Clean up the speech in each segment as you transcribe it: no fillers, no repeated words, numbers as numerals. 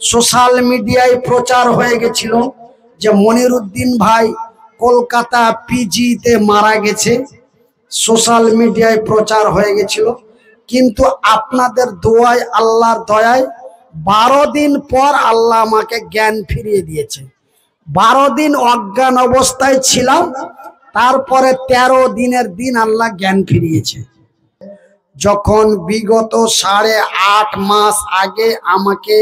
Social মিডিয়ায় প্রচার হয়ে গেছিল যে মনিরুদ্দিন ভাই কলকাতা পিজিতে মারা গেছে। সোশ্যাল মিডিয়ায় প্রচার হয়ে গেছিল, কিন্তু আপনাদের দোয়ায়, আল্লাহর দয়ায় 12 দিন পর আল্লাহ আমাকে জ্ঞান ফিরিয়ে দিয়েছে। 12 দিন অজ্ঞান অবস্থায় ছিলাম, তারপরে 13 দিনের দিন আল্লাহ জ্ঞান ফিরিয়েছে। যখন বিগত 8.5 মাস আগে আমাকে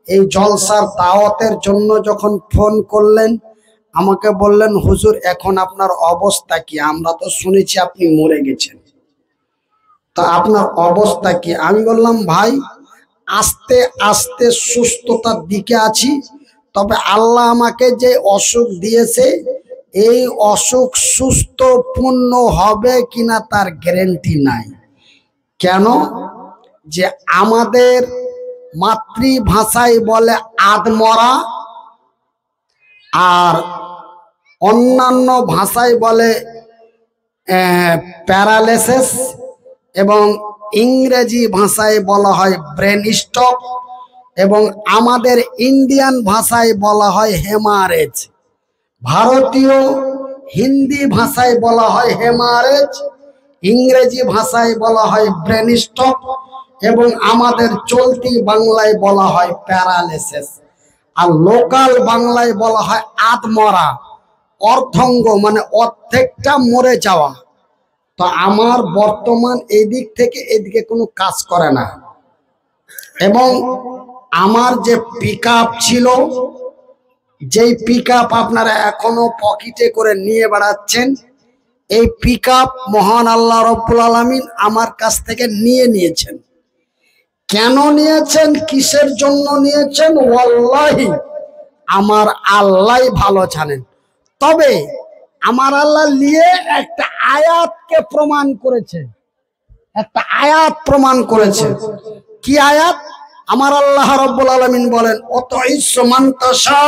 এই জলসার দাওয়াতের জন্য যখন ফোন করলেন, আমাকে বললেন হুজুর এখন আপনার অবস্থা কি? আমরা তো শুনেছি আপনি মরে গেছেন, তা আপনার অবস্থা কি? আমি বললাম ভাই আস্তে আস্তে সুস্থতার দিকে আছি, তবে আল্লাহ আমাকে যে অসুখ দিয়েছে এই অসুখ সুস্থ পূর্ণ হবে কিনা তার গ্যারান্টি নাই। কেন? যে আমাদের মাতৃভাষায় বলে আধমরা, আর অন্যান্য ভাষায় বলে প্যারালাইসিস, এবং ইংরেজি ভাষায় বলা হয় ব্রেন স্ট্রোক, এবং আমাদের ইন্ডিয়ান ভাষায় বলা হয় হেমারেজ। ভারতীয় হিন্দি ভাষায় বলা হয় হেমারেজ, ইংরেজি ভাষায় বলা হয় ব্রেন স্ট্রোক, এবং আমাদের চলতি বাংলায় বলা হয় প্যারালাইসিস, আর লোকাল বাংলায় বলা হয় আধমরা, অর্ধঙ্গ মানে অর্ধেকটা মরে যাওয়া। তো আমার বর্তমান এই দিক থেকে এদিকে কোনো কাজ করে না, এবং আমার যে পিকআপ ছিল, যেই পিকআপ আপনারা এখনো পকেটে করে নিয়ে বেড়াচ্ছেন, এই পিকআপ মহান আল্লাহ রব্বুল আলামিন আমার কাছ থেকে নিয়েছেন। কেন নিয়েছেন, কিসের জন্য নিয়েছেন, ওয়াল্লাহি আমার আল্লাহ ভালো জানেন। তবে আমার আল্লাহ নিয়ে একটা আয়াতকে প্রমাণ করেছে, একটা আয়াত প্রমাণ করেছে। কি আয়াত? আমার আল্লাহ রাব্বুল আলামিন বলেন অতইসু মান তাশা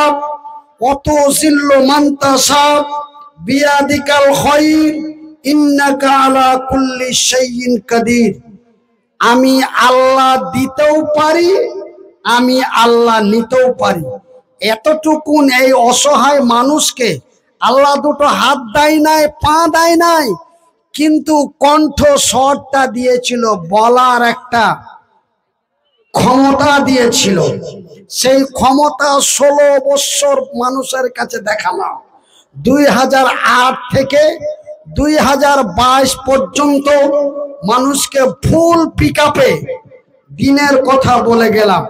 ওয়াতুযিল্লু মান তাশা বিয়াদিকাল খায়র ইন্নাকা আলা কুল্লি শাইইন কাদির। আমি আল্লাহ দিতেও পারি, আমি আল্লাহ নিতেও পারি। এতটুকুন এই অসহায় মানুষকে আল্লাহ দুটো হাত দেয় নাই, পা দেয় নাই, কিন্তু কণ্ঠ স্বরটা দিয়েছিল, বলার একটা ক্ষমতা দিয়েছিল। সেই ক্ষমতা 16 বছর মানুষের কাছে দেখালাম। 2008 থেকে 2022 পর্যন্ত মানুষকে ফুল পিকআপে দিনের কথা বলে গেলাম,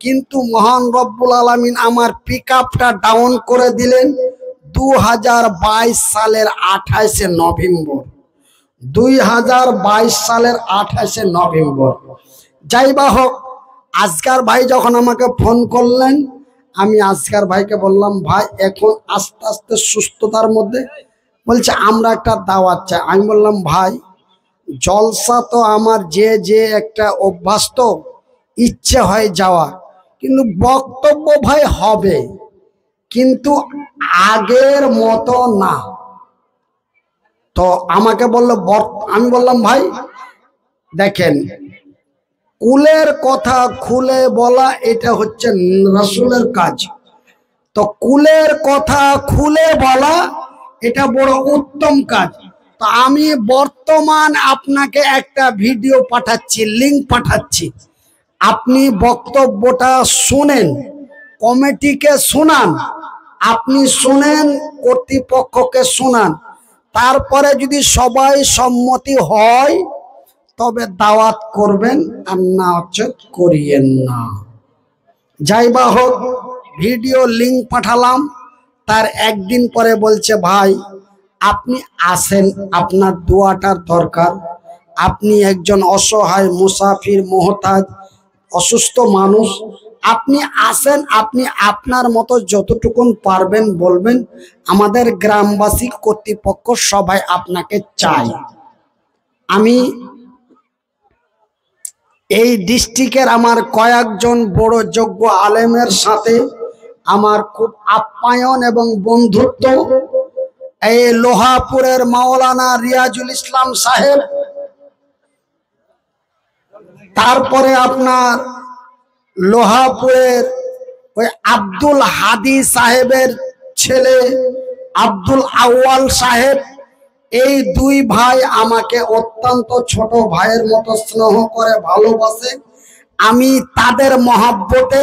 কিন্তু মহান রব্বুল আলামিন আমার পিকআপটা ডাউন করে দিলেন 2022 সালের 28শে নভেম্বর। 2022 সালের 28শে নভেম্বর। যাই বা হোক, আজকার ভাই যখন আমাকে ফোন করলেন, আমি আজকার ভাইকে বললাম ভাই এখন আস্তে আস্তে সুস্থতার মধ্যে। বলছে আমরা একটা দাওয়াত চাই। আমি বললাম ভাই জলসা তো আমার যে একটা অভ্যাস, তো ইচ্ছে হয় যাওয়া, কিন্তু বক্তব্য ভাই হবে, কিন্তু আগের মতো না। তো আমাকে বললো, আমি বললাম ভাই দেখেন কুলের কথা খুলে বলা এটা হচ্ছে রাসূলের কাজ, তো কুলের কথা খুলে বলা এটা বড় উত্তম কাজ। তো আমি বর্তমান আপনাকে একটা ভিডিও পাঠাচ্ছি, লিংক পাঠাচ্ছি, আপনি বক্তব্যটা শুনেন, কমিটিকে শোনান, আপনি শুনেন, কর্তৃপক্ষকে শোনান, তারপরে যদি সবাই সম্মতি হয় তবে দাওয়াত করবেন, আর না হচ্ছে করিয়েন না। যাই বা হোক, ভিডিও লিংক পাঠালাম, তার একদিন পরে বলছে ভাই আপনি আসেন, আপনার দোয়াটার দরকার, আপনি একজন অসহায় মুসাফির মুহতাজ অসুস্থ মানুষ, আপনি আসেন, আপনি আপনার মতো যতটুকুন পারবেন বলবেন, আমাদের গ্রামবাসী কর্তৃপক্ষ সবাই আপনাকে চাই। আমি এই ডিস্ট্রিক্টের আমার কয়েকজন বড় যোগ্য আলেমের সাথে আমার খুব আপ্যায়ন এবং বন্ধুত্ব। এই লোহাপুরের মাওলানা রিয়াজুল ইসলাম সাহেব, তারপরে আপনার লোহাপুরের ওই আব্দুল হাদি সাহেবের ছেলে আব্দুল আউয়াল সাহেব, এই দুই ভাই আমাকে অত্যন্ত ছোট ভাইয়ের মতো স্নেহ করে ভালোবাসে। আমি তাদের মহব্বতে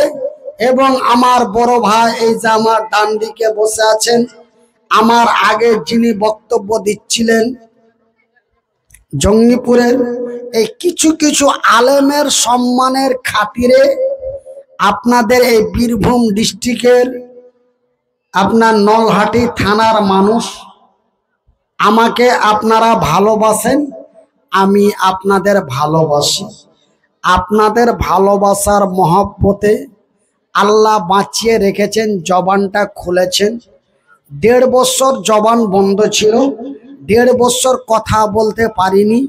এবং আমার বড় ভাই এই যে আমার ডান দিকে বসে আছেন, আমার আগে যিনি বক্তব্য দিচ্ছিলেন জঙ্গিপুরের, এই কিছু কিছু আলেমের সম্মানের খাতিরে আপনাদের এই বীরভূম ডিস্ট্রিক্টের আপনার নলহাটি থানার মানুষ আমাকে আপনারা ভালোবাসেন, আমি আপনাদের ভালোবাসি। আপনাদের ভালোবাসার মহব্বতে আল্লাহ বাঁচিয়ে রেখেছেন, জবানটা খুলেছেন। 1.5 বছর জবান বন্ধ ছিল, 1.5 বছর কথা বলতে পারিনি,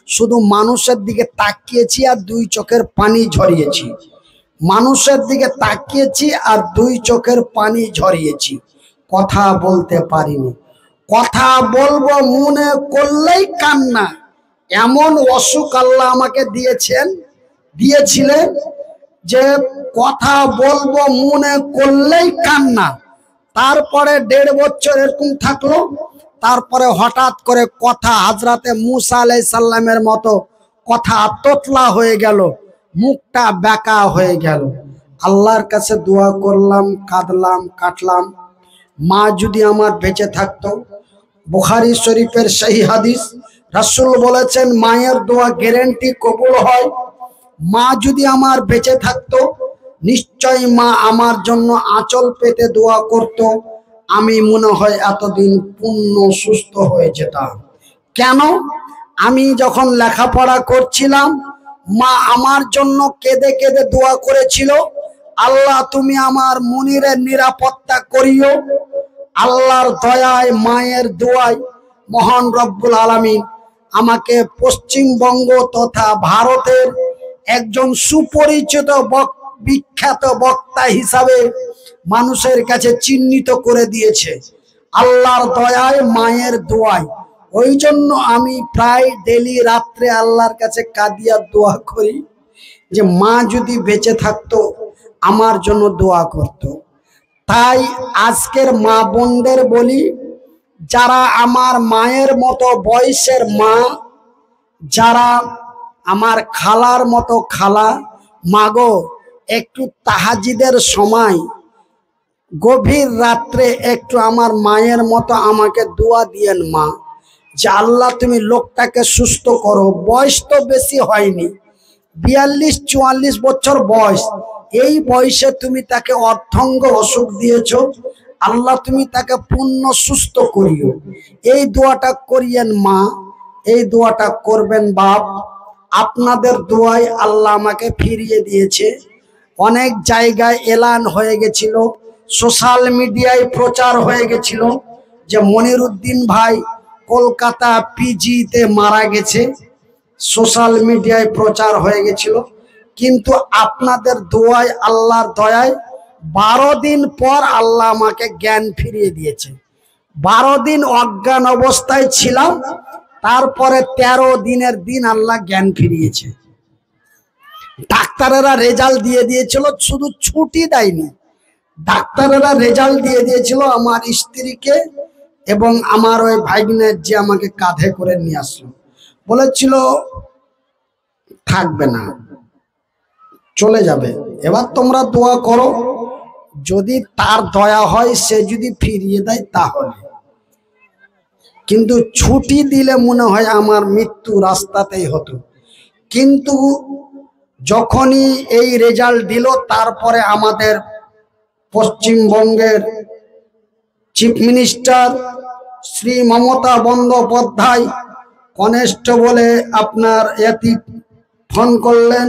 শুধু মানুষের দিকে তাকিয়েছি আর 2 চোখের পানি ঝরিয়েছি। মানুষের দিকে তাকিয়েছি আর 2 চোখের পানি ঝরিয়েছি, কথা বলতে পারিনি। কথা বলবো মনে করলেই কান্না, এমন অসুখ আল্লাহ আমাকে দিয়েছিলেন যে কথা বলবো মনে করলেই কান্না। তারপরে 1.5 বছর এরকম থাকলো, তারপরে হঠাৎ করে কথা হযরতে মুসা আলাইহিস সালামের মতো কথা তোতলা হয়ে গেল, মুখটা বেঁকা হয়ে গেল। আল্লাহর কাছে দোয়া করলাম, কাঁদলাম, কাটলাম। মা যদি আমার বেঁচে থাকতো, বুখারী শরীফের সহিহ হাদিস, রাসূল বলেছেন মায়ের দোয়া গ্যারান্টি কবুল হয়। মা যদি আমার বেঁচে থাকতো, নিশ্চয়ই মা আমার জন্য আঁচল পেতে দোয়া করত, আমি মনে হয় এতদিন পূর্ণ সুস্থ হয়ে যেতাম। কেন? আমি যখন লেখাপড়া করছিলাম, মা আমার জন্য কেঁদে কেঁদে দোয়া করেছিল, আল্লাহ তুমি আমার মুনিরের নিরাপত্তা করিও। আল্লাহর দয়ায়, মায়ের দোয়ায় মহান রব্বুল আলামিন আমাকে পশ্চিমবঙ্গ তথা ভারতের একজন সুপরিচিত বিখ্যাত বক্তা হিসাবে মানুষের কাছে চিহ্নিত করে দিয়েছে, আল্লাহর দয়ায়, মায়ের দোয়ায়। ওই জন্য আমি প্রায় ডেলি রাত্রে আল্লাহর কাছে কাঁদিয়া দোয়া করি যে মা যদি বেঁচে থাকতো আমার জন্য দোয়া করত। তাই আজকের মা বোনদের বলি, যারা আমার মায়ের মতো বয়সের মা, যারা আমার খালার মতো খালা, মাগো একটু তাহাজ্জুদের সময় গভীর রাত্রে একটু আমার মায়ের মতো আমাকে দোয়া দিয়েন মা, যে আল্লাহ তুমি লোকটাকে সুস্থ করো। বয়স তো বেশি হয়নি, 42-44 বছর বয়স। এই বয়সে তুমি তাকে অর্ধাঙ্গ অসুখ দিয়েছো, আল্লাহ তুমি তাকে পূর্ণ সুস্থ করিও। এই দোয়াটা করিয়েন মা, এই দোয়াটা করবেন বাপ। আপনাদের দোয়ায় আল্লাহ আমাকে ফিরিয়ে দিয়েছে। অনেক জায়গায় এলান হয়ে গেছিল, সোশ্যাল মিডিয়ায় প্রচার হয়ে গেছিল যে মনিরুদ্দিন ভাই কলকাতা পিজিতে মারা গেছে, সোশ্যাল মিডিয়ায় প্রচার হয়ে গেছিল। কিন্তু আপনাদের দোয়ায়, আল্লাহর দয়ায় 12 দিন পর আল্লাহ আমাকে জ্ঞান ফিরিয়ে দিয়েছে। 12 দিন অজ্ঞান অবস্থায় ছিলাম, তারপরে 13 দিনের দিন আল্লাহ জ্ঞান ফিরিয়েছে। ডাক্তারেরা রেজাল্ট দিয়ে দিয়েছিল, শুধু ছুটি দেয়নি, ডাক্তারেরা রেজাল্ট দিয়ে দিয়েছিল আমার স্ত্রীকে এবং আমার ওই ভাগ্নের যে আমাকে কাঁধে করে নিয়ে আসলো, বলেছিল থাকবে না, চলে যাবে। এবার তোমরা দোয়া করো, যদি তার দয়া হয়, সে যদি ফিরিয়ে দেয় তাহলে। কিন্তু ছুটি দিলে মনে হয় আমার মৃত্যু রাস্তাতেই হতো। কিন্তু যখনই এই রেজাল্ট দিল, তারপরে আমাদের পশ্চিমবঙ্গের চিফ মিনিস্টার শ্রী মমতা বন্দ্যোপাধ্যায় কনস্টেবলে আপনার এটি ফোন করলেন,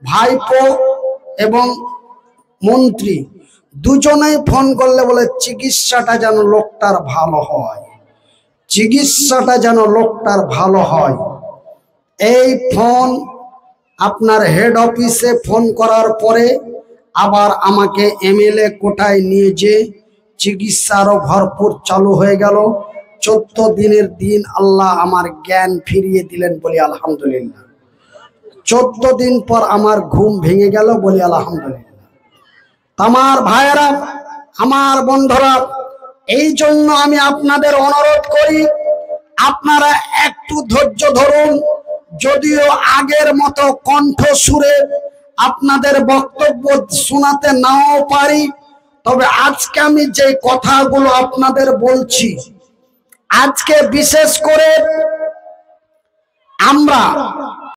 ভাইপো এবং মন্ত্রী দুজনেই ফোন করলে বলে চিকিৎসাটা যেন লোকটার ভালো হয়, চিকিৎসাটা যেন লোকটার ভালো হয়। এই ফোন আপনার হেড অফিসে ফোন করার পরে আবার আমাকে এমএলএ কোটায় নিয়ে যে চিকিৎসারও ভরপুর চালু হয়ে গেল। 14 দিনের দিন আল্লাহ আমার জ্ঞান ফিরিয়ে দিলেন, বলি আলহামদুলিল্লাহ। 14 দিন পর আমার ঘুম ভেঙে গেল, বলি আলহামদুলিল্লাহ। আমার ভাইয়েরা, আমার বন্ধুরা, এই জন্য আমি আপনাদের অনুরোধ করি, আপনারা একটু ধৈর্য ধরুন। যদিও আগের মতো কণ্ঠ সুরে আপনাদের বক্তব্য শোনাতে নাও পারি, তবে আজকে আমি যে কথাগুলো আপনাদের বলছি, আজকে বিশেষ করে আমরা